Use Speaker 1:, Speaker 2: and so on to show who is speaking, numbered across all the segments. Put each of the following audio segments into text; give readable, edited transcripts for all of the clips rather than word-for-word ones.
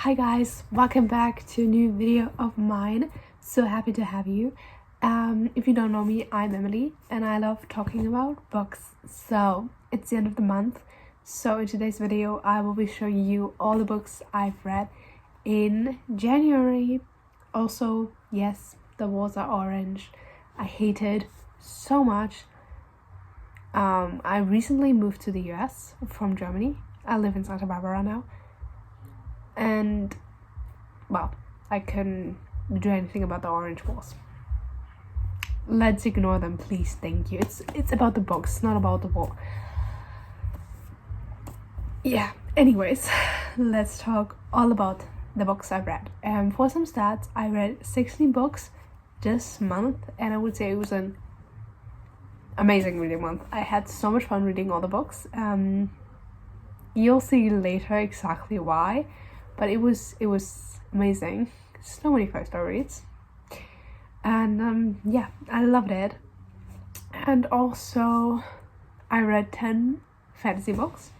Speaker 1: Hi guys, welcome back to a new video of mine. So happy to have you. If you don't know me, I'm Emily and I love talking about books. So it's the end of the month. So in today's video, I will be showing you all the books I've read in January. Also, yes, the walls are orange. I hate it so much. I recently moved to the US from Germany. I live in Santa Barbara now. And, well, I couldn't do anything about the orange walls. Let's ignore them, please, thank you. It's about the books, not about the wall. Yeah, anyways, let's talk all about the books I've read. For some stats, I read 16 books this month, and I would say it was an amazing reading month. I had so much fun reading all the books. You'll see later exactly why, but it was amazing. So many 5-star reads, and yeah, I loved it. And also, I read 10 fantasy books.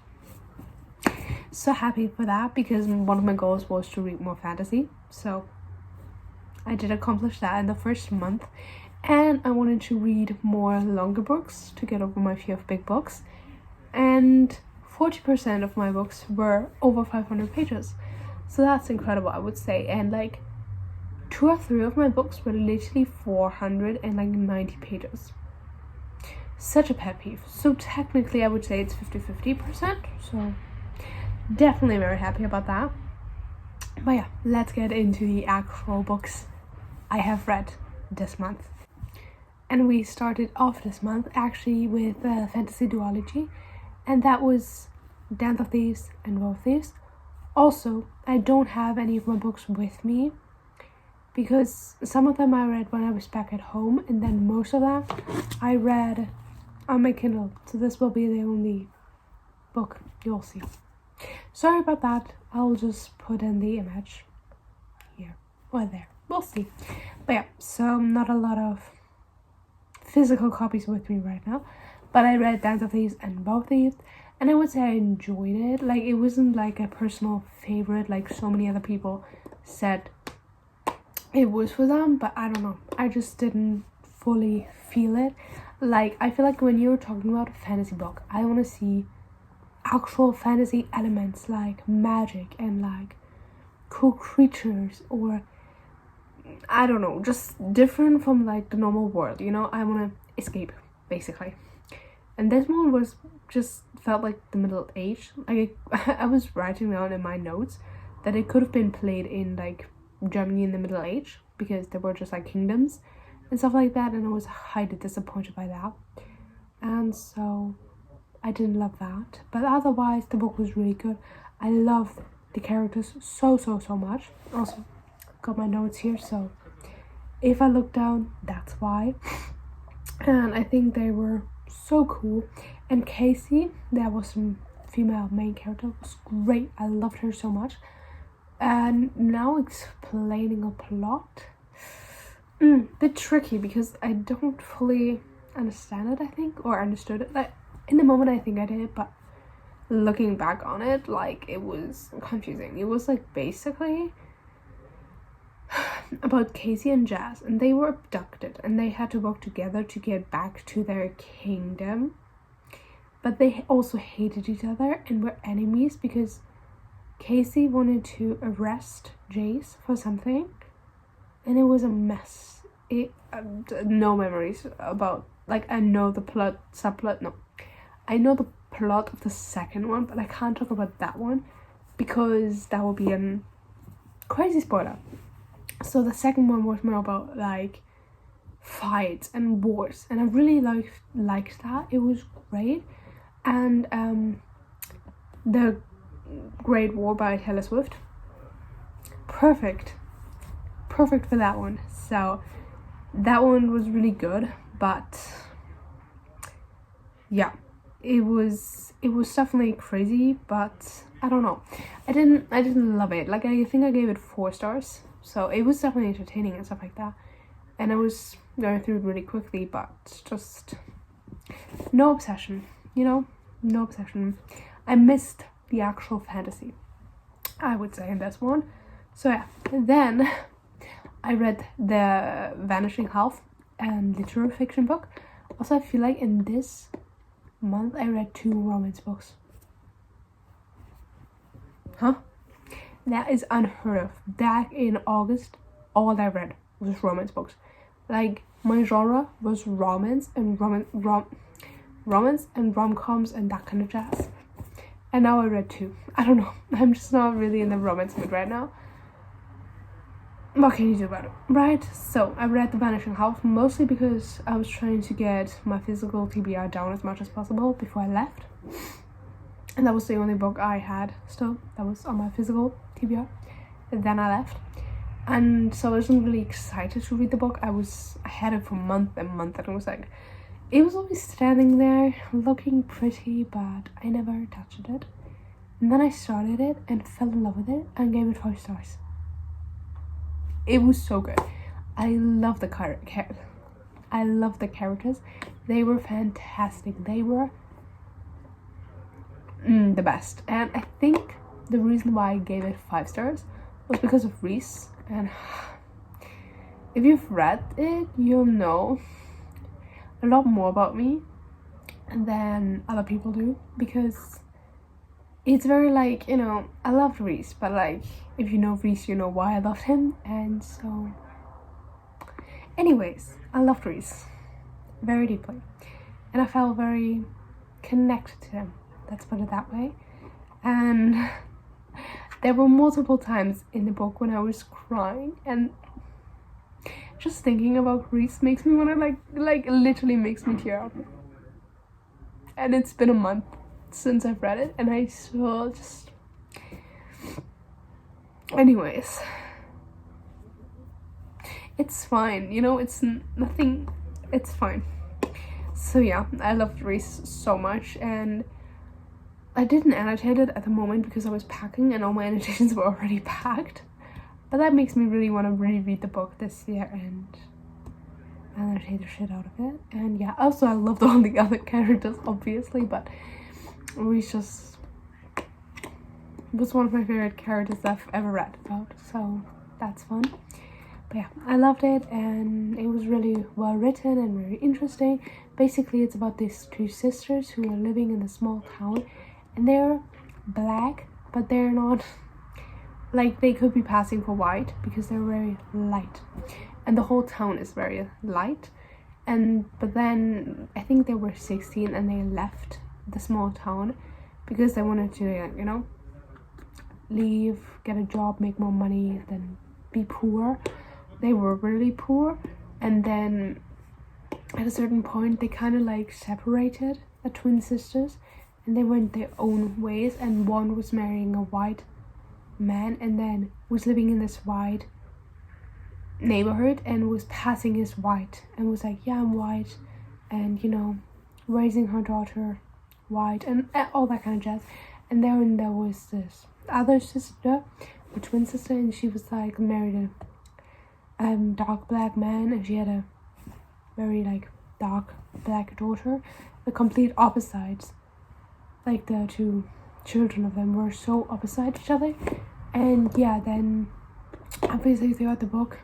Speaker 1: So happy for that because one of my goals was to read more fantasy. So I did accomplish that in the first month. And I wanted to read more longer books to get over my fear of big books. And 40% of my books were over 500 pages. So that's incredible, I would say. And like 2 or 3 of my books were literally 490 pages. Such a pet peeve. So technically I would say it's 50-50%. So definitely very happy about that. But yeah, let's get into the actual books I have read this month. And we started off this month actually with Fantasy Duology, and that was Dance of Thieves and War of Thieves. Also, I don't have any of my books with me because some of them I read when I was back at home, and then most of them I read on my Kindle. So this will be the only book you'll see. Sorry about that. I'll just put in the image here or there. We'll see. But yeah, so not a lot of physical copies with me right now, but I read Dance of Thieves and War of Thieves, and I would say I enjoyed it. Like, it wasn't like a personal favorite like so many other people said it was for them, but I don't know, I just didn't fully feel it. Like, I feel like when you're talking about a fantasy book, I want to see actual fantasy elements like magic and like cool creatures, or I don't know, just different from like the normal world, you know? I want to escape, basically. And this one was just felt like the middle age. Like, I was writing down in my notes that it could have been played in like Germany in the Middle Age, because there were just like kingdoms and stuff like that, and I was highly disappointed by that. And so I didn't love that. But otherwise, the book was really good. I loved the characters so much. Also, got my notes here, so if I look down, that's why. And I think they were so cool. And Casey, that was some female main character, was great. I loved her so much. And now explaining a plot, bit tricky because I don't fully understand it, I think, or understood it. Like, in the moment I think I did, but looking back on it, like, it was confusing. It was like basically about Casey and Jazz, and they were abducted and they had to work together to get back to their kingdom, but they also hated each other and were enemies because Casey wanted to arrest Jace for something, and it was a mess. No memories about, like, I know the plot subplot, no, I know the plot of the second one, but I can't talk about that one because that will be a crazy spoiler. So the second one was more about like fights and wars, and I really liked that. It was great. And The Great War by Taylor Swift, perfect for that one. So that one was really good, but yeah, it was definitely crazy, but I don't know, I didn't love it. Like, I think I gave it 4 stars. So it was definitely entertaining and stuff like that, and I was going through it really quickly, but just no obsession, you know, no obsession. I missed the actual fantasy. I would say, in this one. So yeah, then I read the Vanishing Half and literary fiction book. Also, I feel like in this month I read 2 romance books. Huh? That is unheard of. Back in August, all I read was romance books. Like, my genre was romance and romance and rom-coms and that kind of jazz. And now I read 2. I don't know. I'm just not really in the romance mood right now. What can you do about it, right? So I read The Vanishing Half mostly because I was trying to get my physical TBR down as much as possible before I left. And that was the only book I had still that was on my physical TBR. And then I left. And so I wasn't really excited to read the book. I had it for month and month, and it was always standing there looking pretty, but I never touched it. And then I started it and fell in love with it and gave it 5 stars. It was so good. I love the characters. They were fantastic. They were the best. And I think the reason why I gave it 5 stars was because of Reese. And if you've read it, you'll know a lot more about me than other people do, because it's very like, you know, I loved Reese, but like, if you know Reese, you know why I loved him. And so anyways, I loved Reese very deeply, and I felt very connected to him, let's put it that way. And there were multiple times in the book when I was crying, and just thinking about Reese makes me want to like literally makes me tear up. And it's been a month since I've read it, and I still just... Anyways, it's fine, you know, it's nothing, it's fine. So yeah, I loved Reese so much, and I didn't annotate it at the moment because I was packing and all my annotations were already packed. But that makes me really want to reread the book this year and annotate the shit out of it. And yeah, also I loved all the other characters, obviously, but Reese just was one of my favorite characters I've ever read about, so that's fun. But yeah, I loved it, and it was really well written and very interesting. Basically, it's about these 2 sisters who are living in a small town, and they're black, but they're not, like, they could be passing for white because they're very light, and the whole town is very light. But then I think they were 16 and they left the small town because they wanted to, you know, leave, get a job, make more money, then be poor. They were really poor, and then at a certain point they kind of like separated, the twin sisters, and they went their own ways, and one was marrying a white man and then was living in this white neighborhood and was passing as white and was like, yeah, I'm white, and, you know, raising her daughter white and all that kind of jazz. And then there was this other sister, a twin sister, and she was like married a dark black man, and she had a very like dark black daughter. The complete opposites, like the 2 children of them were so opposite each other. And yeah, then obviously throughout the book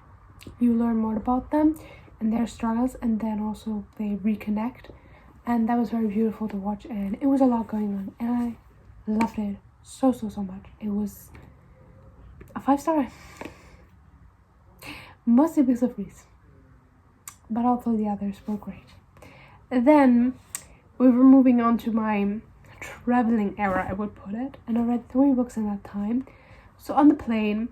Speaker 1: you learn more about them and their struggles, and then also they reconnect, and that was very beautiful to watch, and it was a lot going on, and I loved it so much. It was a 5 star, mostly because of Reese, but also the others were great. And then we were moving on to my traveling era, I would put it, and I read 3 books in that time. So on the plane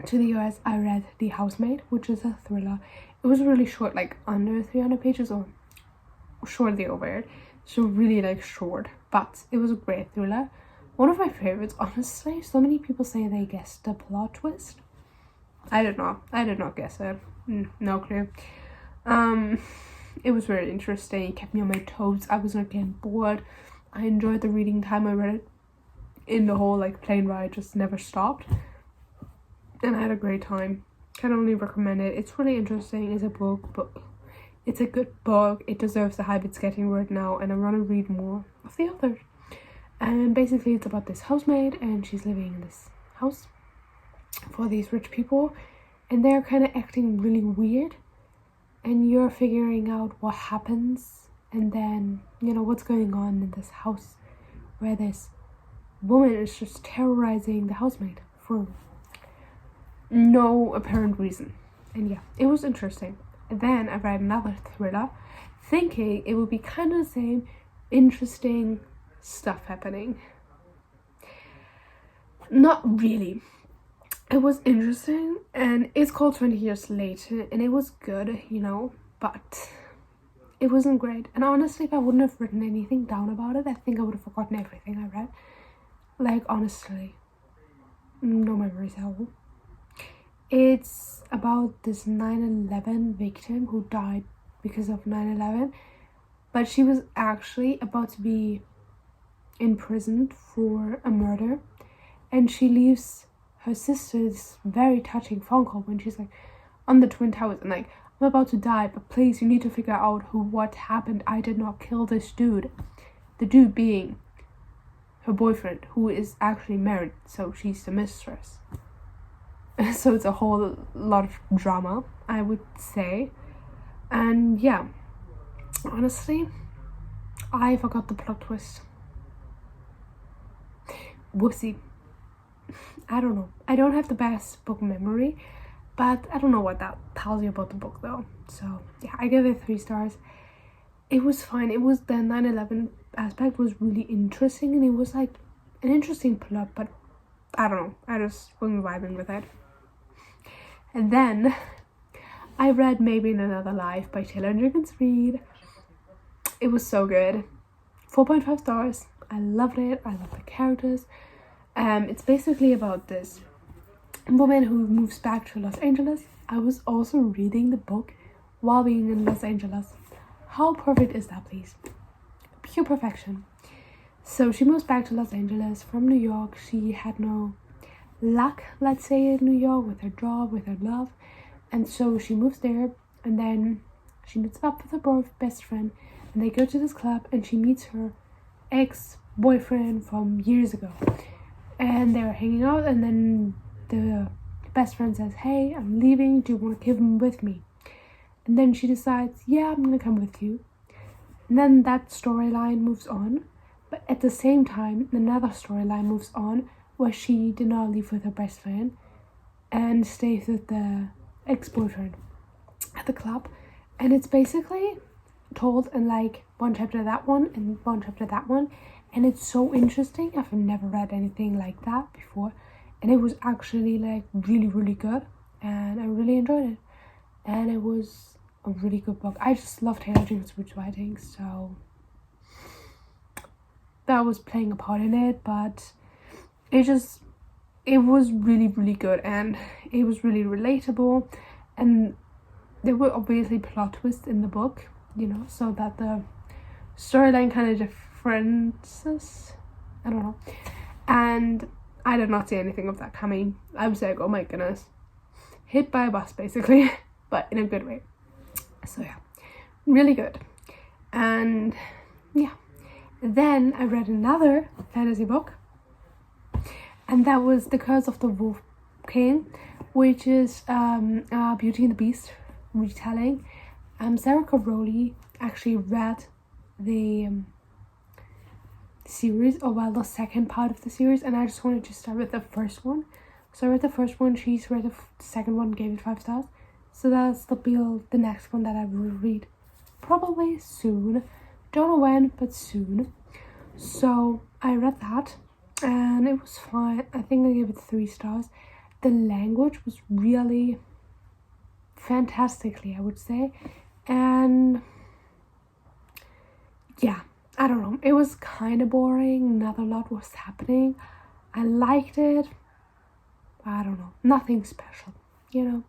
Speaker 1: to the US, I read The Housemaid, which is a thriller. It was really short, like under 300 pages or shortly over it, so really like short, but it was a great thriller. One of my favorites, honestly. So many people say they guessed the plot twist. I did not guess it. No clue. It was very interesting. It kept me on my toes. I was not getting bored. I enjoyed the reading time. I read it in the whole like plane ride, just never stopped, and I had a great time. Can only recommend it. It's really interesting. It's a book, but it's a good book. It deserves the hype it's getting right now, and I want to read more of the others. And basically it's about this housemaid, and she's living in this house for these rich people, and they're kind of acting really weird, and you're figuring out what happens, and then, you know, what's going on in this house where this woman is just terrorizing the housemaid for no apparent reason. And yeah, it was interesting. And then I read another thriller, thinking it would be kind of the same, interesting stuff happening. Not really. It was interesting, and it's called 20 Years Later, and it was good, you know, but it wasn't great. And honestly, if I wouldn't have written anything down about it, I think I would have forgotten everything I read. Like, honestly, no memories at all. It's about this 9/11 victim who died because of 9/11, but she was actually about to be imprisoned for a murder, and she leaves her sister's very touching phone call when she's like on the Twin Towers and like, I'm about to die, but please, you need to figure out what happened. I did not kill this dude. The dude being her boyfriend, who is actually married, so she's the mistress. So it's a whole lot of drama, I would say. And yeah, honestly, I forgot the plot twist. Whoopsie. I don't know. I don't have the best book memory, but I don't know what that tells you about the book though. So yeah, I give it 3 stars. It was fine. It was the 9/11 aspect was really interesting, and it was like an interesting plot, but I don't know. I just wasn't vibing with it. And then I read Maybe in Another Life by Taylor Jenkins Reid. It was so good. 4.5 stars. I loved it. I love the characters. It's basically about this woman who moves back to Los Angeles. I was also reading the book while being in Los Angeles. How perfect is that, please? Pure perfection. So she moves back to Los Angeles from New York. She had no luck, let's say, in New York with her job, with her love. And so she moves there, and then she meets up with her best friend, and they go to this club, and she meets her ex-boyfriend from years ago. And they're hanging out, and then the best friend says, hey, I'm leaving, do you want to come with me? And then she decides, yeah, I'm gonna come with you. And then that storyline moves on, but at the same time another storyline moves on where she did not leave with her best friend and stays with the ex-boyfriend at the club. And it's basically told in like one chapter that one and one chapter that one. And it's so interesting. I've never read anything like that before. And it was actually like really, really good. And I really enjoyed it. And it was a really good book. I just love Taylor Jenkins Reid's writing. So that was playing a part in it. But it was really, really good. And it was really relatable. And there were obviously plot twists in the book, you know, so that the storyline kind of differences. I don't know. And I did not see anything of that coming. I was like, oh my goodness. Hit by a bus, basically. But in a good way. So yeah. Really good. And yeah. Then I read another fantasy book. And that was The Curse of the Wolf King, which is Beauty and the Beast retelling. Sarah Caroli actually read the series, or well, the second part of the series, and I just wanted to start with the first one. So I read the first one, she's read the second one, gave it 5 stars. So that's the next one that I will read probably soon. Don't know when, but soon. So I read that, and it was fine. I think I gave it 3 stars. The language was really fantastically, I would say. And yeah, I don't know. It was kind of boring. Not a lot was happening. I liked it. I don't know. Nothing special, you know.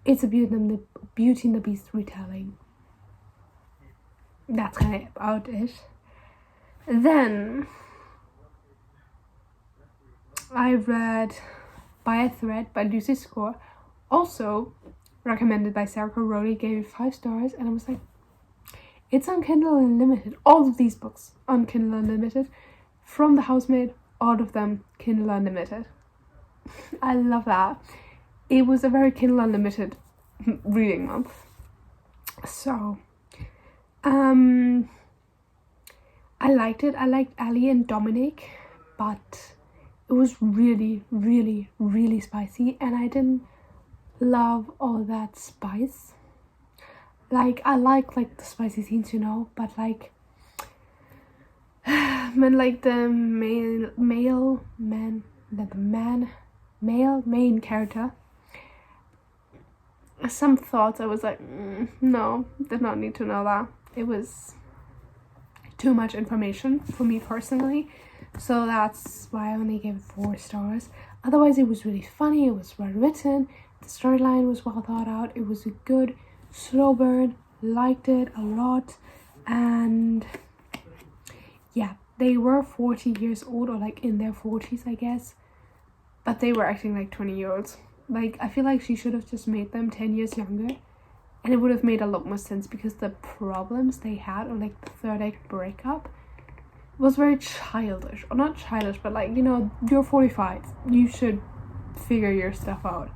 Speaker 1: It's a Beauty and the Beast retelling. That's kind of about it. Then I read By a Thread by Lucy Score, also recommended by Sarah Caroli, gave it 5 stars, and I was like, it's on Kindle Unlimited. All of these books on Kindle Unlimited. From The Housemaid, all of them Kindle Unlimited. I love that. It was a very Kindle Unlimited reading month. So, I liked it. I liked Ali and Dominic, but it was really, really, really spicy, and I didn't love all that spice. Like, I like the spicy scenes, you know, but like when like the male main character, some thoughts I was like, no, did not need to know that. It was too much information for me personally, so that's why I only gave it 4 stars. Otherwise, it was really funny, it was well written, the storyline was well thought out, it was a good slow burn, liked it a lot. And yeah, they were 40 years old, or like in their 40s, I guess, but they were acting like 20-year-olds. Like, I feel like she should have just made them 10 years younger, and it would have made a lot more sense, because the problems they had, or like the third act breakup, was very childish. Or not childish, but like, you know, you're 45, you should figure your stuff out,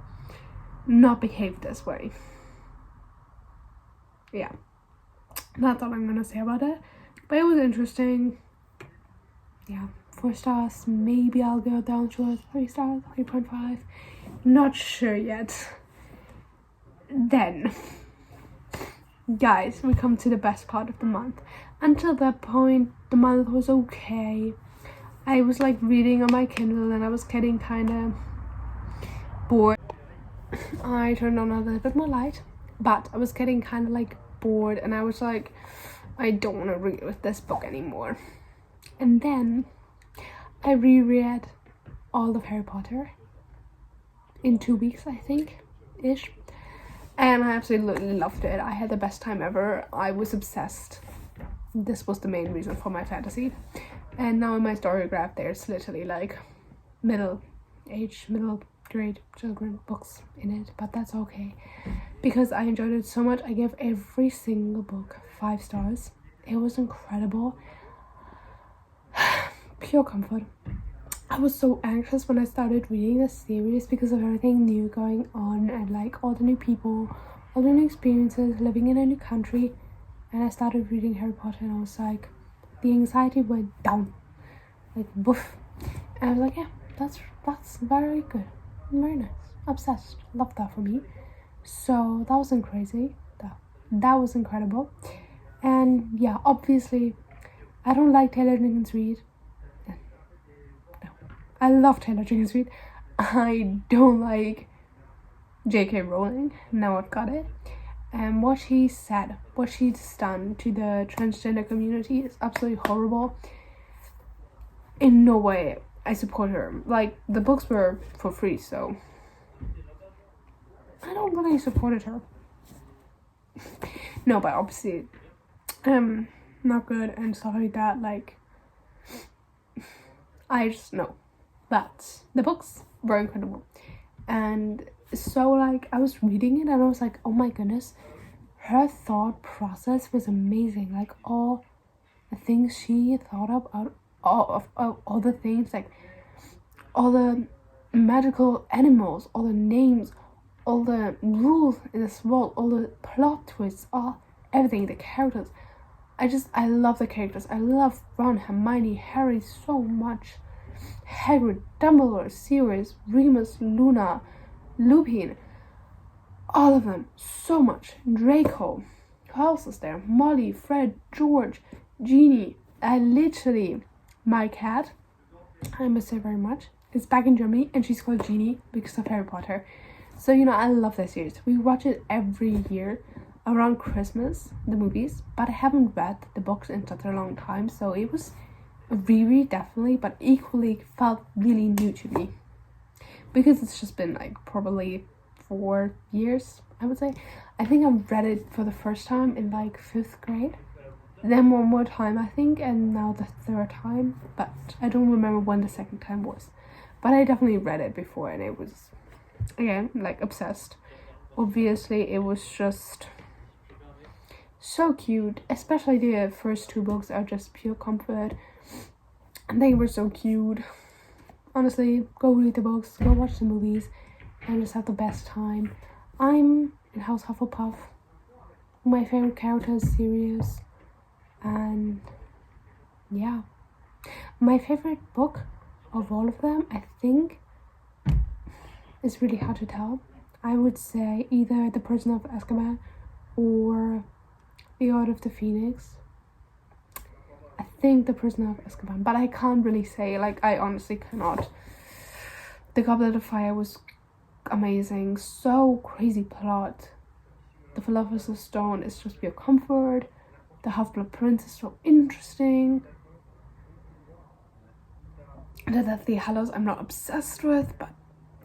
Speaker 1: not behave this way. Yeah, that's all I'm gonna say about it, but it was interesting. Yeah, 4 stars. Maybe I'll go down to a 3 stars, 3.5, not sure yet. Then, guys, we come to the best part of the month. Until that point, the month was okay. I was like reading on my Kindle and I was getting kind of bored. I turned on a little bit more light, but I was getting kind of like bored, and I was like, I don't want to read with this book anymore. And then I reread all of Harry Potter in 2 weeks, I think, ish. And I absolutely loved it. I had the best time ever. I was obsessed. This was the main reason for my fantasy. And now in my story graph, there's literally like middle grade children books in it, but that's okay, because I enjoyed it so much. I gave every single book 5 stars. It was incredible. Pure comfort. I was so anxious when I started reading this series because of everything new going on, and like all the new people, all the new experiences, living in a new country. And I started reading Harry Potter, and I was like, the anxiety went down, like woof. And I was like, yeah, that's very good, very nice, obsessed, love that for me. So that wasn't crazy. That was incredible. And yeah, obviously, I don't like Taylor Jenkins Reid. No, I love Taylor Jenkins Reid. I don't like J.K. Rowling. Now I've got it. And what she said, what she's done to the transgender community is absolutely horrible. In no way I support her. Like, the books were for free, so I don't really supported her. No, but obviously, not good and stuff like that. Like, I just know that the books were incredible. And so, like, I was reading it and I was like, oh my goodness, her thought process was amazing. Like, all the things she thought about, all the things, like all the magical animals, all the names, all the rules in this world, all the plot twists, everything, the characters. I love the characters. I love Ron, Hermione, Harry so much. Hagrid, Dumbledore, Sirius, Remus, Luna, Lupin, all of them so much. Draco, who else is there? Molly, Fred, George, Jeannie. My cat, I miss her very much, is back in Germany, and she's called Jeannie because of Harry Potter. So, you know, I love that series. We watch it every year around Christmas, the movies, but I haven't read the books in such a long time, so it was a reread definitely, but equally felt really new to me, because it's just been like probably 4 years, I would say. I think I read it for the first time in like 5th grade, then one more time I think, and now the 3rd time, but I don't remember when the 2nd time was. But I definitely read it before, and it was, again, like obsessed. Obviously, it was just so cute, especially the first 2 books are just pure comfort, and they were so cute. honestly, go read the books, go watch the movies, and just have the best time. I'm in House Hufflepuff. My favorite character is Sirius, and yeah, my favorite book of all of them, I think, is really hard to tell. I would say either The Prisoner of Azkaban or The Order of the Phoenix. I think The Prisoner of Azkaban, but I can't really say, like, I honestly cannot. The Goblet of Fire was amazing, so crazy plot. The Philosopher's Stone is just pure comfort. The Half-Blood Prince is so interesting. The Deathly Hallows I'm not obsessed with, but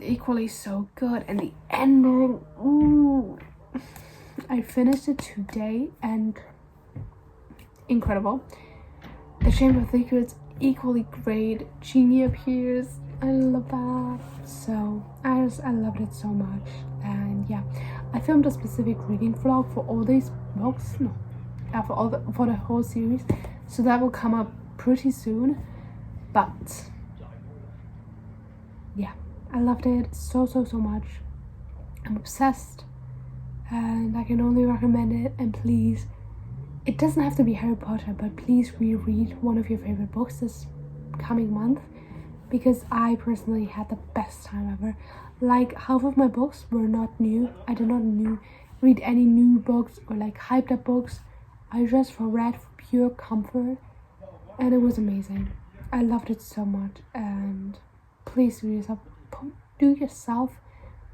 Speaker 1: equally so good. And the ending, ooh. I finished it today and incredible. The Chamber of Secrets, equally great. Genie appears, I love that. So I loved it so much. And yeah, I filmed a specific reading vlog for all these books, for the whole series, so that will come up pretty soon. But yeah, I loved it so much. I'm obsessed, and I can only recommend it. And please, it doesn't have to be Harry Potter, but please reread one of your favorite books this coming month, because I personally had the best time ever. Like, half of my books were not new. I did not read any new books or like hyped up books. I just read for pure comfort, and it was amazing. I loved it so much. And please do yourself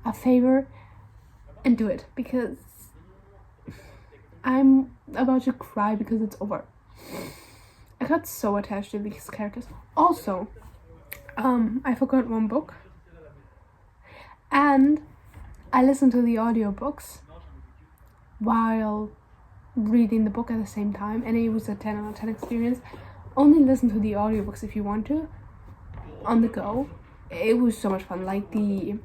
Speaker 1: a favor and do it, because I'm about to cry because it's over. I got so attached to these characters. Also, I forgot one book, and I listened to the audiobooks while reading the book at the same time, and it was a 10 out of 10 experience. Only listen to the audiobooks if you want to, on the go. It was so much fun. Like, the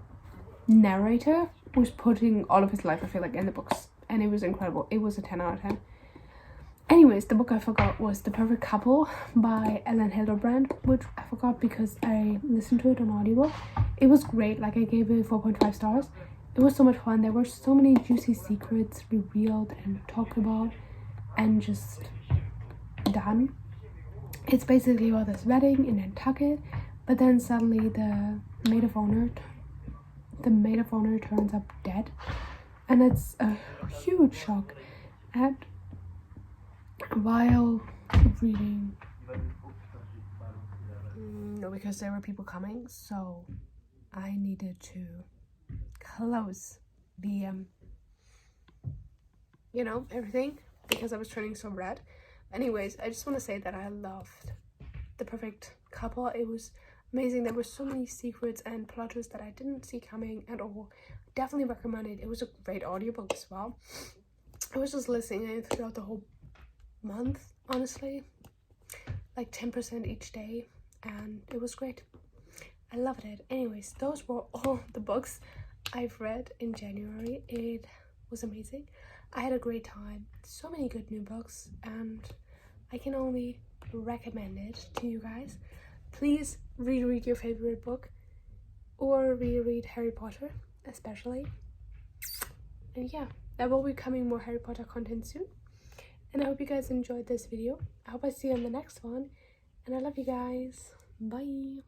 Speaker 1: narrator was putting all of his life, I feel like, in the books, and it was incredible. It was a 10 out of 10. Anyways, the book I forgot was The Perfect Couple by Ellen Hildebrand, which I forgot because I listened to it on audiobook. It was great. Like, I gave it 4.5 stars. It was so much fun. There were so many juicy secrets revealed and talked about and just done. It's basically about this wedding in Nantucket, but then suddenly the maid of honor turns up dead, and it's a huge shock. And while reading, no, because there were people coming, so I needed to close the everything, because I was turning so red. Anyways, I just want to say that I loved The Perfect Couple. It was amazing. There were so many secrets and plot twists that I didn't see coming at all. Definitely recommend it. It was a great audiobook as well. I was just listening throughout the whole month, honestly, like 10% each day, and it was great. I loved it. Anyways, those were all the books I've read in January. It was amazing. I had a great time. So many good new books, and I can only recommend it to you guys. Please reread your favorite book, or reread Harry Potter especially. And yeah, there will be coming more Harry Potter content soon, and I hope you guys enjoyed this video. I hope I see you on the next one, and I love you guys. Bye.